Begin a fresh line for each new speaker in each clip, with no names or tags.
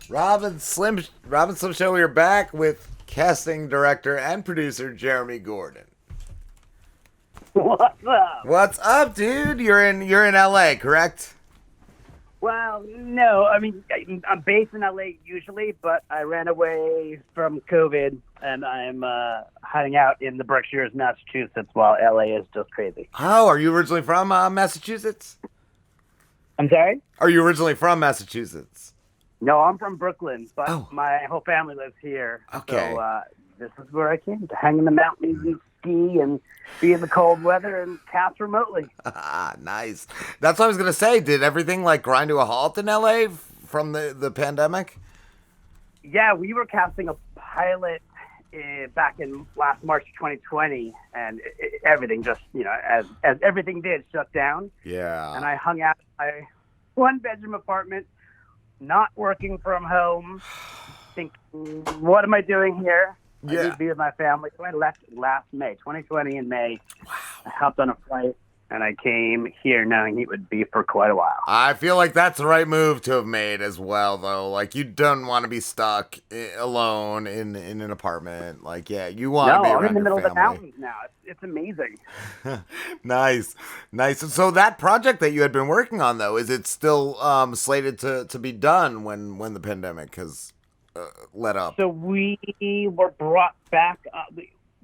Robin Slim Show. We're back with casting director and producer Jeremy Gordon.
What's up?
What's up, dude? You're in LA, correct?
Well, no, I mean, I'm based in LA usually, but I ran away from COVID and I'm hiding out in the Berkshires, Massachusetts, while LA is just crazy.
Oh, are you originally from Massachusetts?
I'm sorry?
Are you originally from Massachusetts?
No, I'm from Brooklyn, but
Oh.
my whole family lives here.
Okay.
So this is where I came to hang in the mountains and ski and be in the cold weather and cast remotely.
Nice. That's what I was gonna say. Did everything like grind to a halt in LA from the pandemic?
Yeah, we were casting a pilot back in last March 2020, and everything just, as everything did, shut down.
Yeah.
And I hung out in my one-bedroom apartment, not working from home, thinking, what am I doing here? I need to be with my family. So I left last May, 2020 in May.
Wow.
I hopped on a flight, and I came here knowing it would be for quite a while.
I feel like that's the right move to have made as well, though. Like, you don't want to be stuck alone in an apartment. Like, yeah, you want to be around
I'm in the middle
your
of the mountains now. It's amazing.
Nice. So that project that you had been working on, though, is it still slated to be done when the pandemic has let up?
So we were brought back.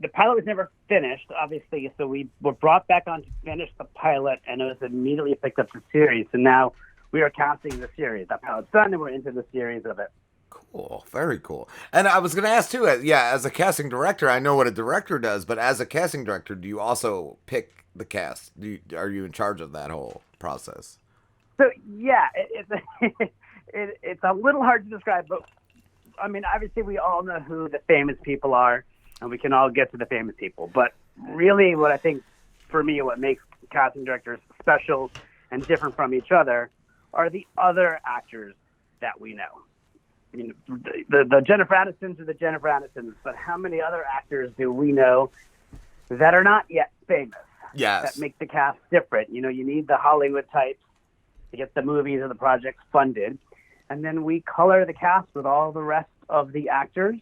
The pilot was never finished, obviously, so we were brought back on to finish the pilot, and it was immediately picked up the series. So now we are casting the series. That pilot's done, and we're into the series of it.
Cool. Very cool. And I was going to ask, too, as a casting director, I know what a director does, but as a casting director, do you also pick the cast? Are you in charge of that whole process?
So, yeah, it's a little hard to describe, but, I mean, obviously we all know who the famous people are, and we can all get to the famous people. But really what I think, for me, what makes casting directors special and different from each other are the other actors that we know. I mean, the Jennifer Anistons are the Jennifer Anistons, but how many other actors do we know that are not yet famous?
Yes.
That make the cast different. You need the Hollywood types to get the movies or the projects funded. And then we color the cast with all the rest of the actors,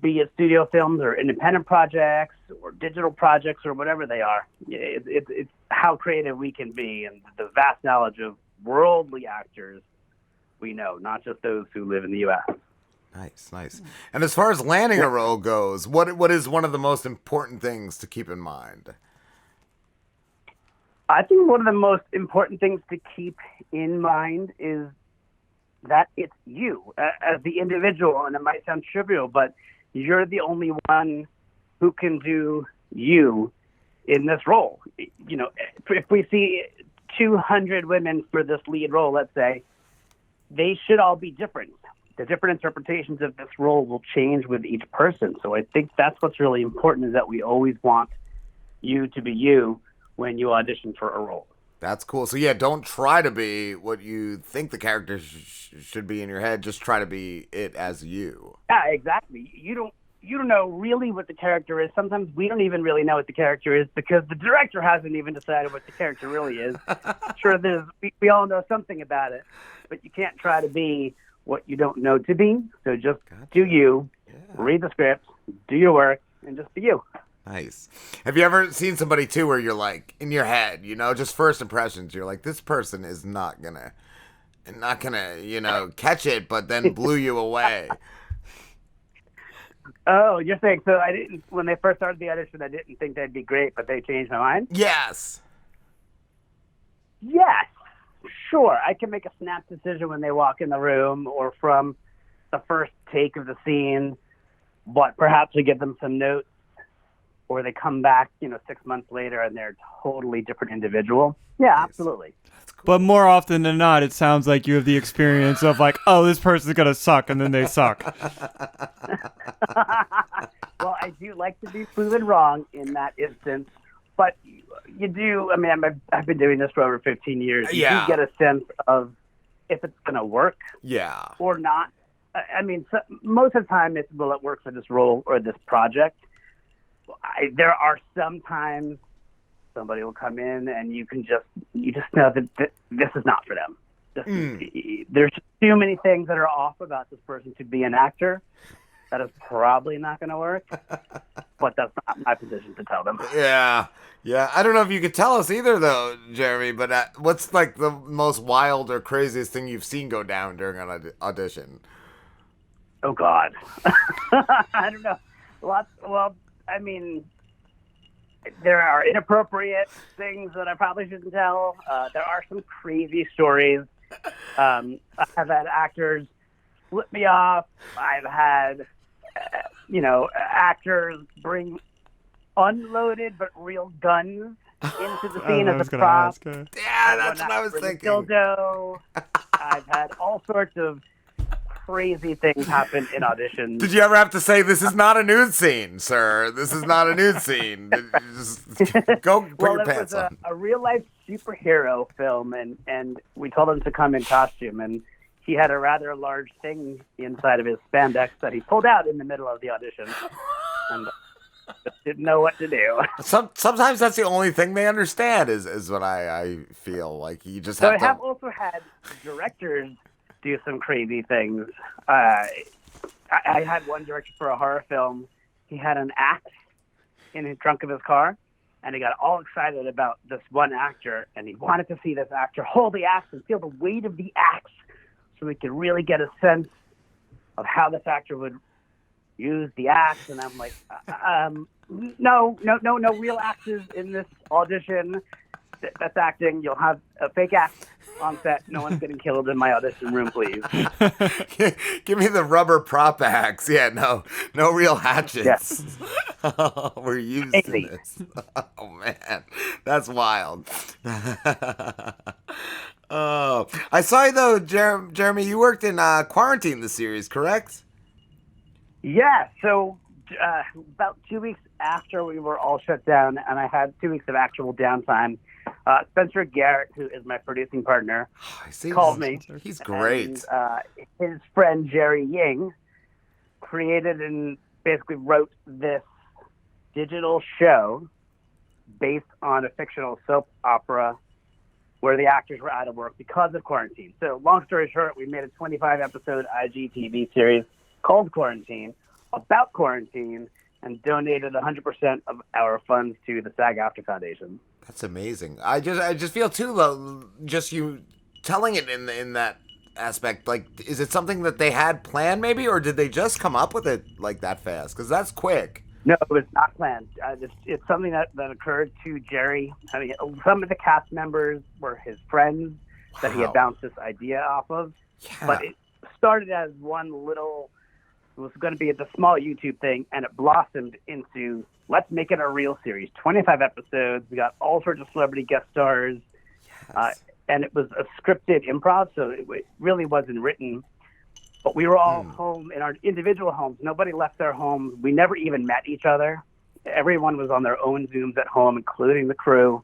be it studio films or independent projects or digital projects or whatever they are. It's how creative we can be and the vast knowledge of worldly actors we know, not just those who live in the U.S.
Nice. And as far as landing a role goes, what is one of the most important things to keep in mind?
I think one of the most important things to keep in mind is that it's you as the individual, and it might sound trivial, but you're the only one who can do you in this role. If we see 200 women for this lead role, let's say, they should all be different. The different interpretations of this role will change with each person. So I think that's what's really important, is that we always want you to be you when you audition for a role.
That's cool. So yeah, don't try to be what you think the character should be in your head. Just try to be it as you.
Yeah, exactly. You don't know really what the character is. Sometimes we don't even really know what the character is because the director hasn't even decided what the character really is. Sure, we all know something about it, but you can't try to be what you don't know to be. So just do you, read the script, do your work, and just be you.
Nice. Have you ever seen somebody too where you're like in your head, just first impressions, you're like, this person is not gonna, catch it, but then blew you away?
Oh, you're saying, so when they first started the audition, I didn't think they'd be great, but they changed my mind?
Yes.
Yes, sure. I can make a snap decision when they walk in the room or from the first take of the scene, but perhaps we give them some notes, or they come back, 6 months later and they're a totally different individual. Yeah, nice. Absolutely.
Cool. But more often than not, it sounds like you have the experience of like, oh, this person's going to suck, and then they suck.
Well, I do like to be proven wrong in that instance, but you do, I've been doing this for over 15 years. You do get a sense of if it's going to work or not. Most of the time it's, will it work for this role or this project? There are some times somebody will come in and you just know that this is not for them. There's too many things that are off about this person to be an actor. That is probably not going to work, but that's not my position to tell them.
Yeah. I don't know if you could tell us either, though, Jeremy. But what's like the most wild or craziest thing you've seen go down during an audition?
Oh God, I don't know. Well, I mean, there are inappropriate things that I probably shouldn't tell. There are some crazy stories. I've had actors flip me off. I've had, actors bring unloaded but real guns into the scene as a prop.
Yeah, that's what I was thinking.
Dildo. I've had all sorts of crazy things happen in auditions.
Did you ever have to say, "This is not a nude scene, sir. This is not a nude scene"? Just go put your pants on.
It was a real life superhero film, and we told him to come in costume, and he had a rather large thing inside of his spandex that he pulled out in the middle of the audition, and just didn't know what to do.
Sometimes that's the only thing they understand is what I feel like. You just have
I have also had directors do some crazy things. I had one director for a horror film. He had an axe in the trunk of his car, and he got all excited about this one actor, and he wanted to see this actor hold the axe and feel the weight of the axe so we could really get a sense of how this actor would use the axe. And I'm like, no real axes in this audition. That's acting. You'll have a fake axe on set. No one's getting killed in my audition room, please.
Give me the rubber prop axe. Yeah, no real hatchets.
Yes.
We're used to this. Oh man, that's wild. Oh, I saw you though, Jeremy. You worked in Quarantine, the series, correct?
Yeah. So about 2 weeks after we were all shut down, and I had 2 weeks of actual downtime. Spencer Garrett, who is my producing partner, called me.
He's great.
And, his friend Jerry Ying created and basically wrote this digital show based on a fictional soap opera where the actors were out of work because of quarantine. So long story short, we made a 25-episode IGTV series called Quarantine about quarantine and donated 100% of our funds to the SAG-AFTRA Foundation.
That's amazing. I just feel too, though, just you telling it in that aspect. Like, is it something that they had planned, maybe, or did they just come up with it like that fast? Because that's quick.
No, it was not planned. It's something that occurred to Jerry. I mean, some of the cast members were his friends that he had bounced this idea off of.
Yeah.
But it started as one little. It was going to be the small YouTube thing, and it blossomed into, let's make it a real series. 25 episodes. We got all sorts of celebrity guest stars.
Yes.
And it was a scripted improv, so it really wasn't written. But we were all home in our individual homes. Nobody left their homes. We never even met each other. Everyone was on their own Zooms at home, including the crew.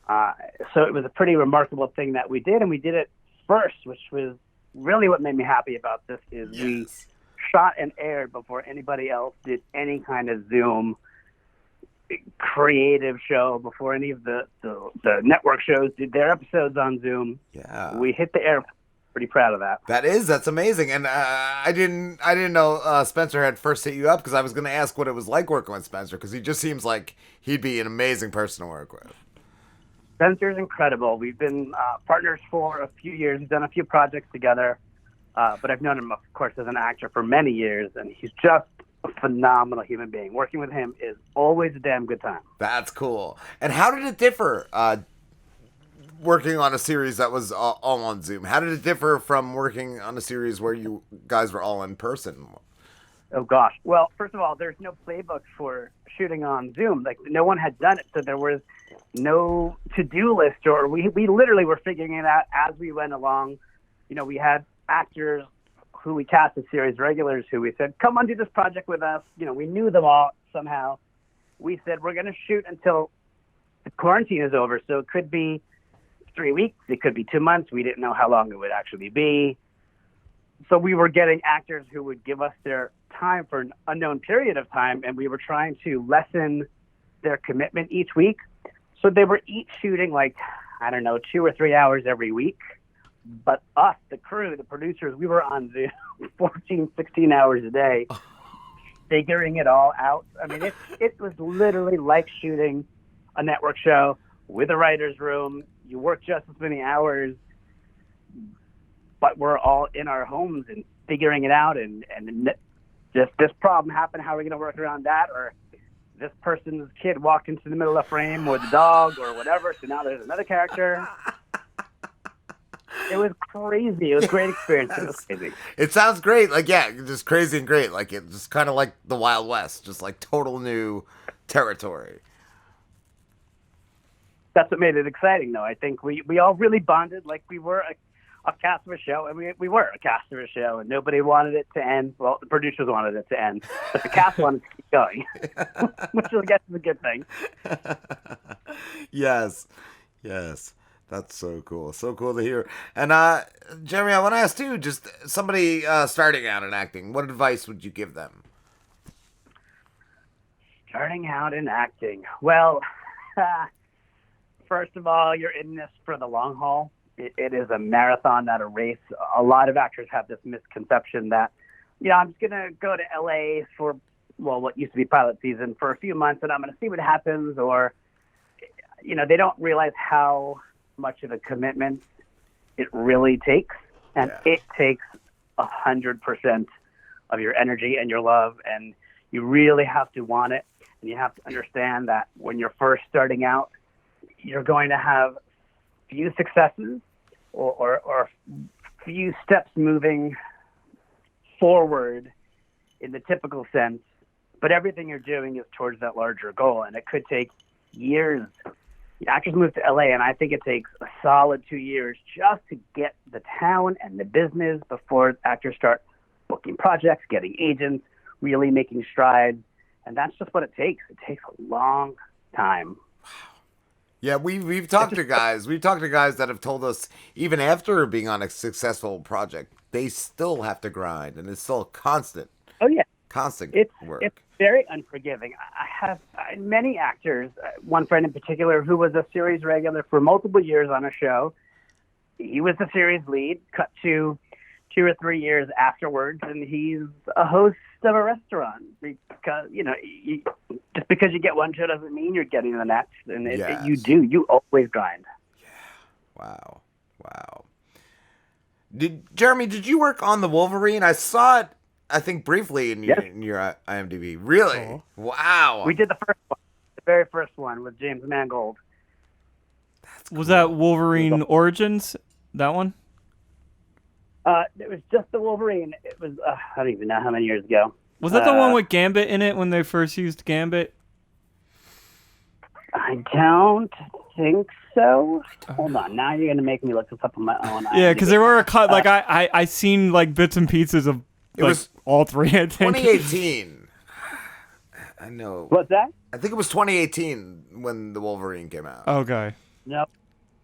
So it was a pretty remarkable thing that we did, and we did it first, which was really what made me happy about this is we shot and aired before anybody else did any kind of Zoom creative show, before any of the network shows did their episodes on Zoom.
Yeah.
We hit the air. Pretty proud of that.
That's amazing. And I didn't know Spencer had first hit you up, because I was going to ask what it was like working with Spencer, because he just seems like he'd be an amazing person to work with.
Spencer's incredible. We've been partners for a few years. We've done a few projects together, but I've known him, of course, as an actor for many years, and he's just a phenomenal human being. Working with him is always a damn good time.
That's cool. And how did it differ working on a series that was all on Zoom? How did it differ from working on a series where you guys were all in person?
Oh, gosh. Well, first of all, there's no playbook for shooting on Zoom. Like, no one had done it, so there was no to-do list, or we literally were figuring it out as we went along. You know, we had actors who we cast as series regulars who we said, come on, do this project with us. You know, we knew them all somehow. We said, we're going to shoot until the quarantine is over, so it could be 3 weeks, it could be 2 months. We didn't know how long it would actually be. So we were getting actors who would give us their time for an unknown period of time, and we were trying to lessen their commitment each week. So they were each shooting 2 or 3 hours every week, But us, the crew, the producers, we were on Zoom 14, 16 hours a day, figuring it all out. I mean, it was literally like shooting a network show with a writer's room. You work just as many hours, but we're all in our homes and figuring it out. And just this problem happened. How are we going to work around that? Or this person's kid walked into the middle of the frame, or the dog, or whatever. So now there's another character. It was crazy. It was a great experience. It was crazy.
It sounds great. Like, yeah, just crazy and great. Like, it's just kind of like the Wild West, just like total new territory.
That's what made it exciting, though. I think we all really bonded like we were a cast of a show, and we were a cast of a show, and nobody wanted it to end. Well, the producers wanted it to end, but the cast wanted to keep going, which I guess is a good thing.
Yes. That's so cool. So cool to hear. And Jeremy, I want to ask too, just somebody starting out in acting, what advice would you give them?
Starting out in acting. Well, first of all, you're in this for the long haul. It is a marathon, not a race. A lot of actors have this misconception that, I'm just going to go to LA for, what used to be pilot season for a few months, and I'm going to see what happens. Or, they don't realize how much of a commitment it really takes. And it takes 100% of your energy and your love. And you really have to want it. And you have to understand that when you're first starting out, you're going to have few successes or few steps moving forward in the typical sense, but everything you're doing is towards that larger goal, and it could take years. Actors move to LA, and I think it takes a solid 2 years just to get the town and the business before actors start booking projects, getting agents, really making strides, and that's just what it takes. It takes a long time.
Yeah, we've talked to guys. We've talked to guys that have told us even after being on a successful project, they still have to grind, and it's still constant.
Oh yeah,
constant work.
It's very unforgiving. I have many actors. One friend in particular who was a series regular for multiple years on a show. He was the series lead. Cut to 2 or 3 years afterwards, and he's a host of a restaurant because just because you get one show doesn't mean you're getting the next, and you always grind.
Yeah. Wow. Jeremy, did you work on the Wolverine? I saw it, I think, briefly in your IMDb. Really?
Oh.
Wow.
We did the first one, the very first one with James Mangold.
Was that Wolverine Origins? That one?
It was just the Wolverine. It was, I don't even know how many years ago.
Was that the one with Gambit in it when they first used Gambit?
I don't think so. Hold on. Now you're going to make me look this up on my own.
Yeah, because there were a cut. Like, I seen, like, bits and pieces of
it was
all three, I think.
2018. I know.
What's that?
I think it was 2018 when the Wolverine came out.
Okay.
Nope.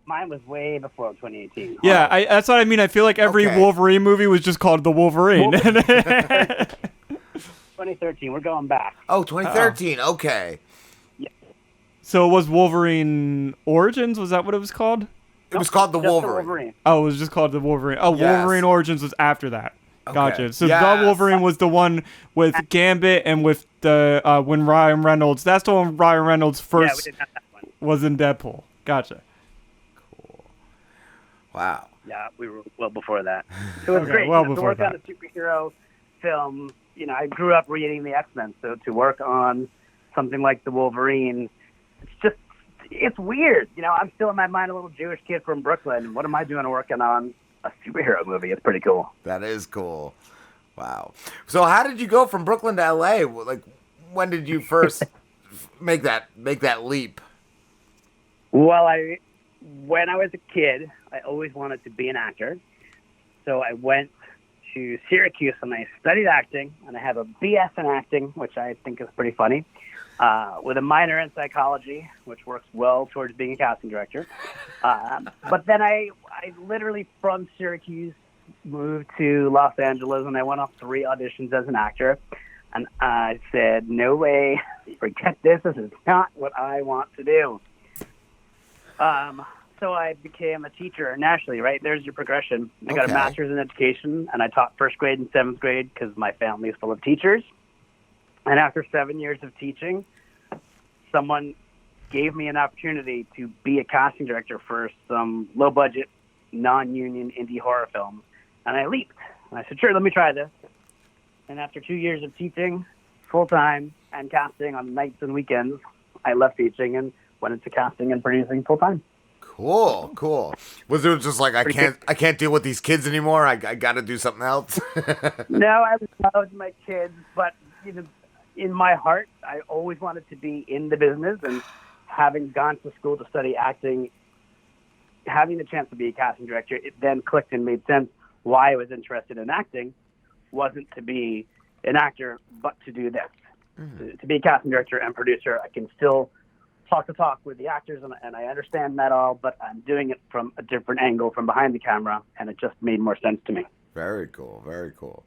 Mine was way before 2018.
Yeah, that's what I mean. I feel like every Wolverine movie was just called The Wolverine.
2013. We're going back.
Oh, 2013. Okay.
Yeah.
So it was Wolverine Origins? Was that what it was called?
It was called The
Just
Wolverine.
Oh, it was just called The Wolverine. Oh,
Yes.
Wolverine Origins was after that.
Okay.
Gotcha. So
Yes.
The Wolverine was the one with Gambit and with the when Ryan Reynolds. That's the one Ryan Reynolds
Yeah,
first
we didn't have that one.
was in Deadpool. Gotcha.
Wow.
Yeah, we were well before that. It was
Okay,
great.
well
To
before
work
that.
on a superhero film, I grew up reading the X-Men, so to work on something like the Wolverine, it's weird. I'm still in my mind a little Jewish kid from Brooklyn. What am I doing working on a superhero movie? It's pretty cool.
That is cool. Wow. So how did you go from Brooklyn to LA? Like, when did you first make that leap?
Well, when I was a kid, I always wanted to be an actor. So I went to Syracuse and I studied acting, and I have a BS in acting, which I think is pretty funny, with a minor in psychology, which works well towards being a casting director. But then I literally, from Syracuse, moved to Los Angeles, and I went off 3 auditions as an actor. And I said, no way, forget this. This is not what I want to do. so I became a teacher nationally, right? There's your progression. I got a
Okay.
master's in education, and I taught first grade and seventh grade because my family is full of teachers. And after 7 years of teaching, someone gave me an opportunity to be a casting director for some low-budget, non-union indie horror films. And I leaped. And I said, sure, let me try this. And after 2 years of teaching full-time and casting on nights and weekends, I left teaching and went into casting and producing full-time.
Cool. Was it just like I can't deal with these kids anymore? I got to do something else.
No, I loved my kids, but in my heart, I always wanted to be in the business. And having gone to school to study acting, having the chance to be a casting director, it then clicked and made sense why I was interested in acting. Wasn't to be an actor, but to do this. To be a casting director and producer, I can still talk with the actors, and I understand that all, but I'm doing it from a different angle, from behind the camera, and it just made more sense to me.
Very cool.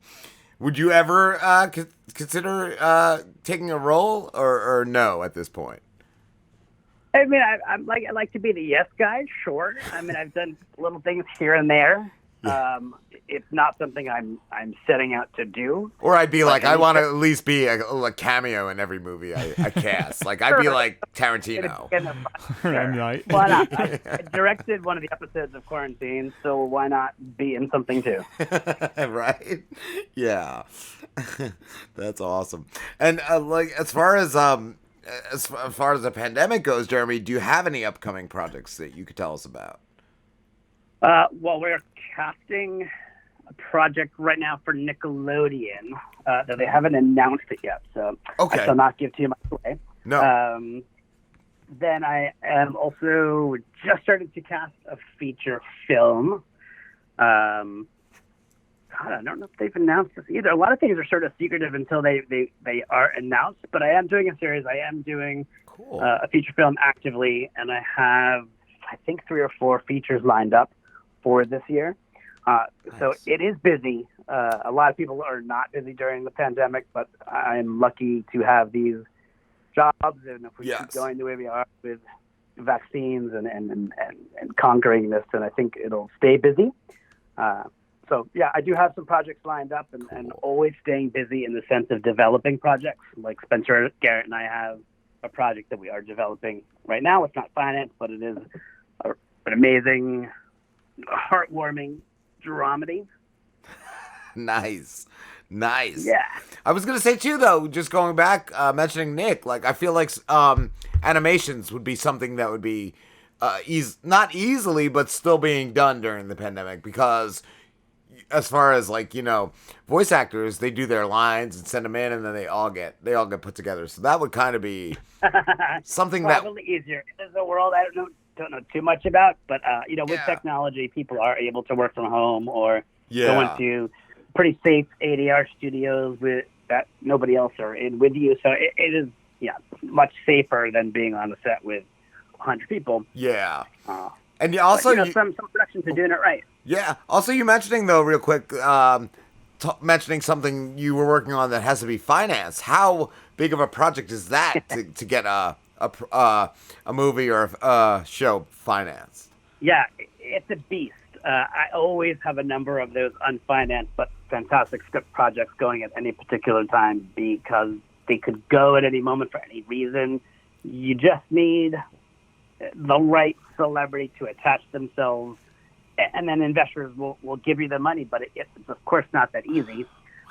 Would you ever consider taking a role, or no at this point?
I mean, I like to be the yes guy, sure. I mean, I've done little things here and there. It's not something I'm setting out to do.
Or I'd be like, I want to at least be a cameo in every movie I cast. Like, I'd be like Tarantino.
M. Night.
Why not? I directed one of the episodes of Quarantine, so why not be in something too?
Right? Yeah. That's awesome. And like, as far as the pandemic goes, Jeremy, do you have any upcoming projects that you could tell us about?
Well, we're casting a project right now for Nickelodeon that they haven't announced it yet, so
okay.
I shall not give too much away.
No.
Then I am also just started to cast a feature film. God, I don't know if they've announced this either. A lot of things are sort of secretive until they are announced, but I am doing a series. I am doing a feature film actively, and I have, I think, 3 or 4 features lined up for this year. So it is busy. A lot of people are not busy during the pandemic, but I'm lucky to have these jobs. And if we keep going the way we are with vaccines and conquering this, then I think it'll stay busy. So, yeah, I do have some projects lined up and always staying busy in the sense of developing projects. Like Spencer Garrett and I have a project that we are developing right now. It's not financed, but it is an amazing, heartwarming dramedy.
Nice.
Yeah.
I was going to say, too, though, just going back, mentioning Nick, like, I feel like animations would be something that would be not easily, but still being done during the pandemic, because as far as, like, voice actors, they do their lines and send them in, and then they all get put together. So that would kind of be something
probably easier. There's a world I don't know too much about, but with technology, people are able to work from home or go into pretty safe ADR studios that nobody else are in with you. So it is much safer than being on the set with 100 people.
Yeah. And also,
some productions are doing it right.
Yeah. Also, you mentioning, though, real quick, mentioning something you were working on that has to be financed. How big of a project is that to get a movie or a show financed? Yeah,
it's a beast. I always have a number of those unfinanced but fantastic script projects going at any particular time because they could go at any moment for any reason. You just need the right celebrity to attach themselves, and then investors will give you the money, but it's of course not that easy,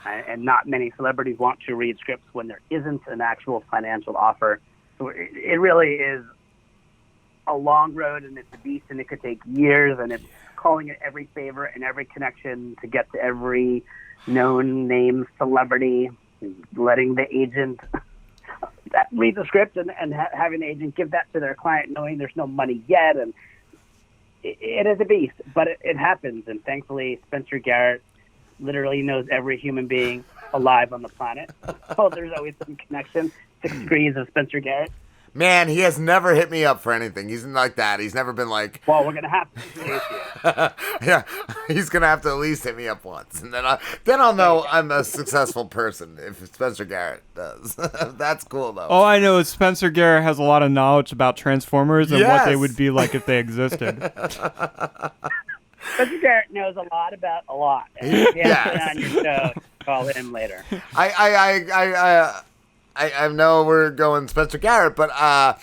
and not many celebrities want to read scripts when there isn't an actual financial offer. So it really is a long road, and it's a beast, and it could take years, and it's calling it every favor and every connection to get to every known name celebrity, letting the agent read the script and having the agent give that to their client knowing there's no money yet. And it is a beast, but it happens. And thankfully, Spencer Garrett literally knows every human being alive on the planet. So there's always some connection. 6 degrees of Spencer Garrett.
Man, he has never hit me up for anything. He's like that. He's never been like,
Well, we're gonna have to introduce you.
yeah, he's gonna have to at least hit me up once, and then I'll know I'm a successful person if Spencer Garrett does. That's cool though.
All I know is Spencer Garrett has a lot of knowledge about Transformers and what they
Yes.
would be like if they existed.
Spencer Garrett knows a lot about a lot. And if you have to on your show, call him later.
I know we're going Spencer Garrett, but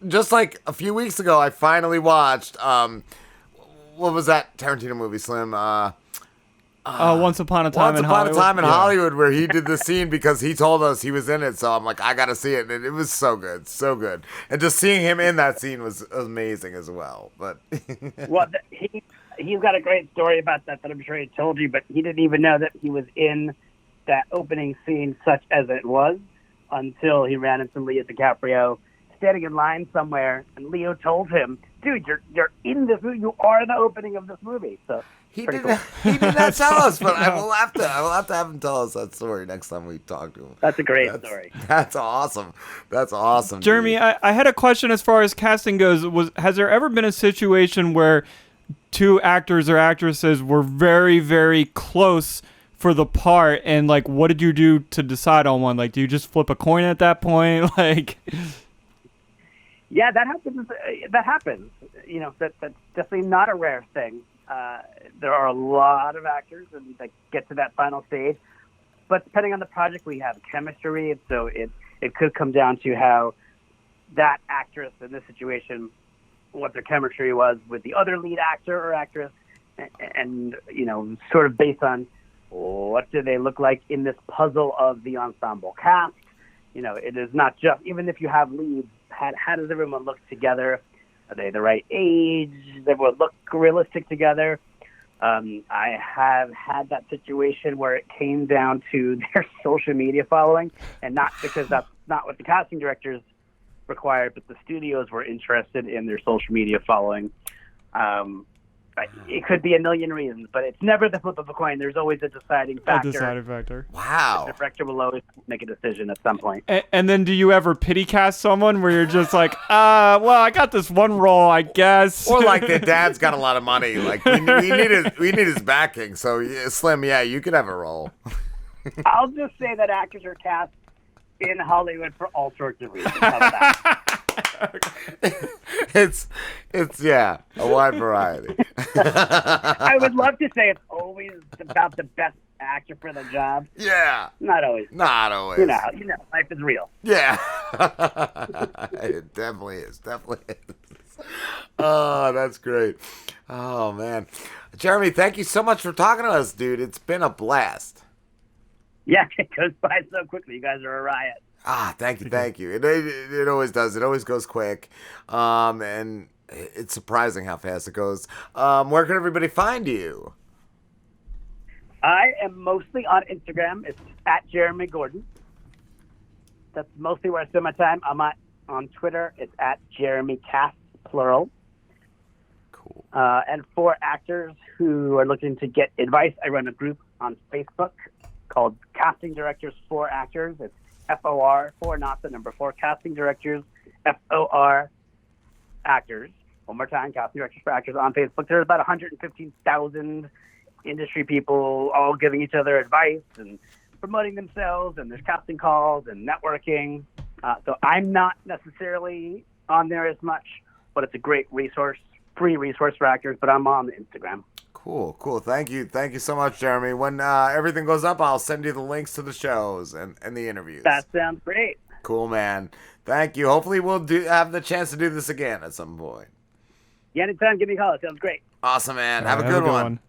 just like a few weeks ago, I finally watched what was that Tarantino movie, Slim?
Once Upon a Time in Hollywood.
Once Upon a Time in
Yeah.
Hollywood, where he did the scene because he told us he was in it. So I'm like, I gotta see it, and it was so good, so good. And just seeing him in that scene was amazing as well. But
Well, he's got a great story about that I'm sure he told you, but he didn't even know that he was in that opening scene, such as it was, until he ran into Leo DiCaprio standing in line somewhere, and Leo told him, "Dude, you're in this movie. You are the opening of this movie." So
he
pretty
did
cool.
he did not tell us, but I will have to have him tell us that story next time we talk to him.
That's a great story.
That's awesome. That's awesome,
Jeremy,
dude.
I had a question as far as casting goes. Has there ever been a situation where two actors or actresses were very, very close for the part, and like, what did you do to decide on one? Like, do you just flip a coin at that point? Like,
Yeah, that happens. That happens. You know, that's definitely not a rare thing. There are a lot of actors that get to that final stage, but depending on the project, we have chemistry, and so it could come down to how that actress in this situation, what their chemistry was with the other lead actor or actress, and you know, sort of based on what do they look like in this puzzle of the ensemble cast. You know, it is not just, even if you have leads, how does everyone look together? Are they the right age? Does everyone look realistic together? I have had that situation where it came down to their social media following, and not because that's not what the casting directors required, but the studios were interested in their social media following. It could be a million reasons, but it's never the flip of a coin. There's always a deciding factor.
a deciding factor.
Wow.
The director will always make a decision at some point.
And then do you ever pity cast someone where you're just like, well, I got this one role, I guess.
Or like their dad's got a lot of money. Like we need his backing. So yeah, Slim, yeah, you could have a role.
I'll just say that actors are cast in Hollywood for all sorts of reasons. How about that?
it's yeah, a wide variety.
I would love to say it's always about the best actor for the job.
Yeah.
Not always.
Not always.
You know, life is real.
Yeah. It definitely is. Definitely is. Oh, that's great. Oh man. Jeremy, thank you so much for talking to us, dude. It's been a blast.
Yeah, it goes by so quickly. You guys are a riot.
Thank you. It always does. It always goes quick. And it's surprising how fast it goes. Where can everybody find you?
I am mostly on Instagram. It's at Jeremy Gordon. That's mostly where I spend my time. I'm on Twitter. It's at Jeremy Cast, plural.
Cool.
And for actors who are looking to get advice, I run a group on Facebook called Casting Directors for Actors. It's FOR, for not the number 4, Casting Directors, FOR Actors. One more time, Casting Directors for Actors on Facebook. There's about 115,000 industry people all giving each other advice and promoting themselves, and there's casting calls and networking. So I'm not necessarily on there as much, but it's a great resource, free resource for actors, but I'm on Instagram.
Cool. Thank you so much, Jeremy. When everything goes up, I'll send you the links to the shows and the interviews.
That sounds great.
Cool, man. Thank you. Hopefully we'll have the chance to do this again at some point.
Yeah, anytime, give me a call. It sounds great.
Awesome, man.
All
Have
right,
a good one.